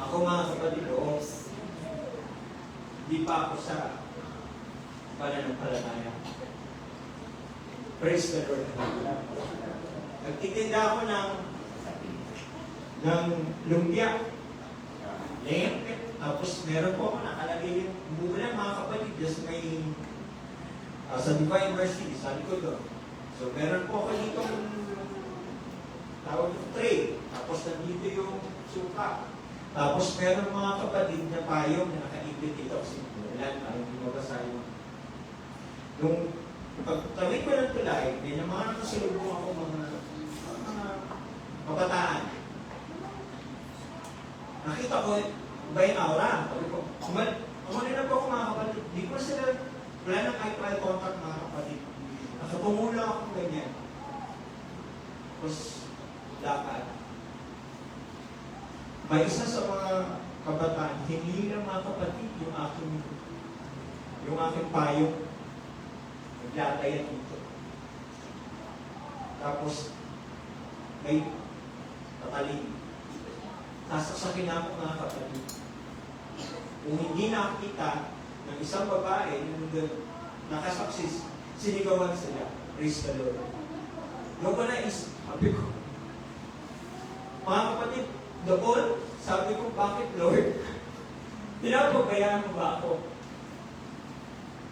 Ako mga kapatid, hindi pa ako sa pananampalataya. Praise the Lord. Hallelujah. Nagtitinda ako ng lumpia. Tapos meron po ako nakalagay yung bulan mga kapatid just may sa Divine Mercy, sa likod doon. So meron po ako dito tawag yung tray. Tapos nandito yung suka. Tapos meron mga kapatid na payong na nakaibit dito kasi wala tayo, hindi mabasahin. Nung pagtawid ko ng tulay, may mga nakasalubong ako mga kabataan. Nakita ko, iba yung aura. Sabi ko, umanin na po ako mga kapatid. Di ko sila, wala nang eye contact mga kapatid. Nakatungo lang ako ganyan. Tapos, lakad. May isa sa mga kabataan, hindi lang mga kapatid yung aking payong. Naglatayan dito. Tapos, may tataling. Sasaksakin na ako mga kapatid. Kung hindi nakita ng isang babae nakasaksis, sinigawan sila. Praise the Lord. Yung ko naisip, sabi ko, mga kapatid, doon, sabi ko, bakit Lord? Pinapabayaan mo ba ako?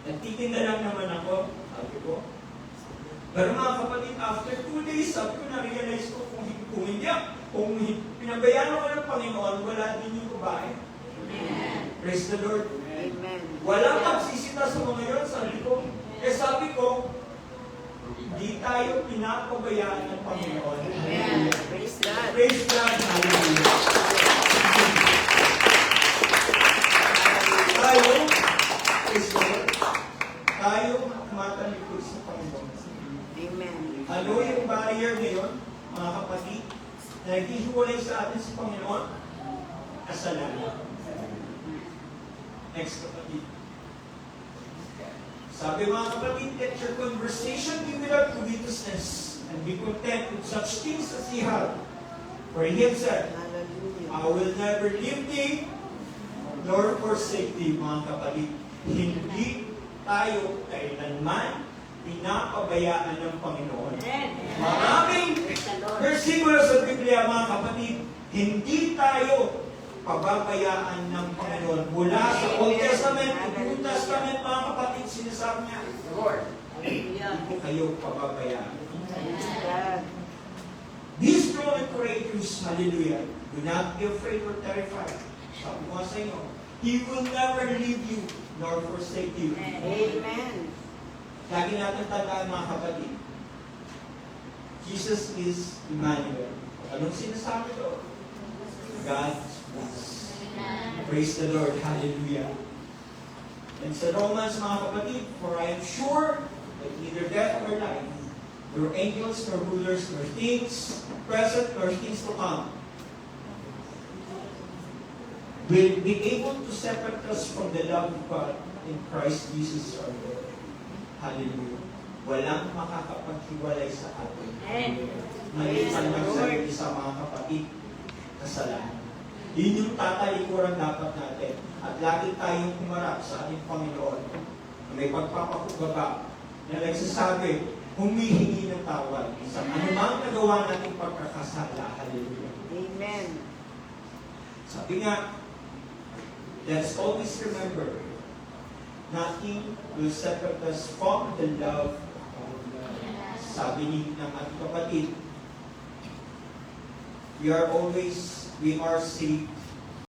Nagtitinda lang naman ako, sabi ko. Pero mga kapatid, after 2 days, sabi ko, na-realize ko kung pinabayaan ako ng Panginoon, wala din yung babae. Amen. Praise the Lord. Amen. Walang magsisita sa mga yun, sabi ko. Sabi ko, hindi tayo pinapabayaan ng Panginoon. Amen. Praise God. Praise God. Hallelujah. Tayo, praise God. Tayo matalikod sa Panginoon. Amen. Ano yung barrier ngayon, mga kapatid, na naghihiwalay sa atin sa Panginoon? Kasalanan. Next kapatid. Sabi mga kapatid, let your conversation be without covetousness, and be content with such things as ye have. For he himself, Hallelujah. I will never leave thee, nor forsake thee, mga kapatid. Hindi tayo kailanman pinapabayaan ng Panginoon. Maraming versikulo sa Biblia, mga kapatid, hindi tayo pababayaan ng Panginoon. Mula sa Old Testament, New Testament, mga kapatid, sinasabi niya, Lord, Hallelujah. hindi ko kayo pababayaan. Praise God. Be strong and courageous, hallelujah. Do not be afraid or terrified. Sabi ko sa inyo, He will never leave you nor forsake you. Amen. Lagi natin tandaan, mga kapatid, Jesus is Emmanuel. Anong sinasabi ko? God's peace. Praise the Lord. Hallelujah. And sa Romans, mga kapatid, for I am sure that neither death nor life, nor angels, nor rulers, nor things present, nor things to come, will be able to separate us from the love of God in Christ Jesus our Lord. Hallelujah. Walang makakapaghiwalay sa atin. Maliban lang sa isa, mga kapatid, kasalanan. Yun yung tatalikuran dapat natin. At lagi tayong kumarap sa ating Panginoon na may pagpapakumbaba na nagsasabi, humihingi ng tawad sa anumang nagawa nating pagkakasala. Hallelujah. Amen. Sabi nga, let's always remember, nothing will separate us from the love of God. Sabi ni ng ating kapatid, we are saved